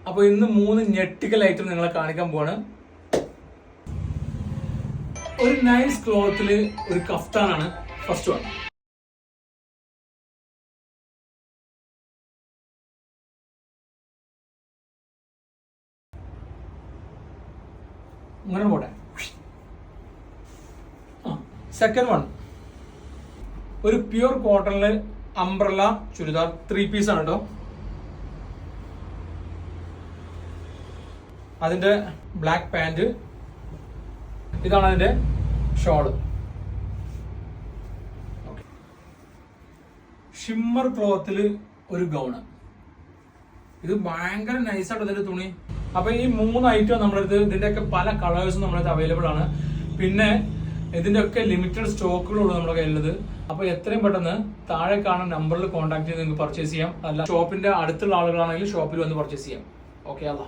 അപ്പൊ ഇന്ന് 3 ഞെട്ടിക്കൽ ഐറ്റം നിങ്ങളെ കാണിക്കാൻ പോവാണ്. ഒരു നൈസ് ക്ലോത്തില് ഒരു കഫ്താനാണ് ഫസ്റ്റ് വൺ. അങ്ങനെ പോട്ടെ. സെക്കൻഡ് വൺ ഒരു പ്യൂർ കോട്ടണില് അംബ്രല്ല ചുരിദാർ 3 പീസ് ആണ് കേട്ടോ. അതിന്റെ ബ്ലാക്ക് പാന്റ്, ഇതാണ് അതിന്റെ ഷോള്. ഷിമ്മർ ക്ലോത്തില് ഒരു ഗൗണ്. ഇത് ഭയങ്കര നൈസായിട്ട് ഇതിന്റെ തുണി. അപ്പൊ ഈ 3 ഐറ്റം നമ്മളടുത്ത്, ഇതിന്റെയൊക്കെ പല കളേഴ്സും നമ്മളടുത്ത് അവൈലബിൾ ആണ്. പിന്നെ ഇതിന്റെ ഒക്കെ ലിമിറ്റഡ് സ്റ്റോക്കുകളുള്ളൂ നമ്മുടെ കയ്യിലുള്ളത്. അപ്പൊ എത്രയും പെട്ടെന്ന് താഴെ കാണുന്ന നമ്പറിൽ കോൺടാക്ട് ചെയ്ത് നിങ്ങൾക്ക് പർച്ചേസ് ചെയ്യാം. അല്ല ഷോപ്പിന്റെ അടുത്തുള്ള ആളുകളാണെങ്കിൽ ഷോപ്പിൽ വന്ന് പർച്ചേസ് ചെയ്യാം. ഓക്കെ അല്ല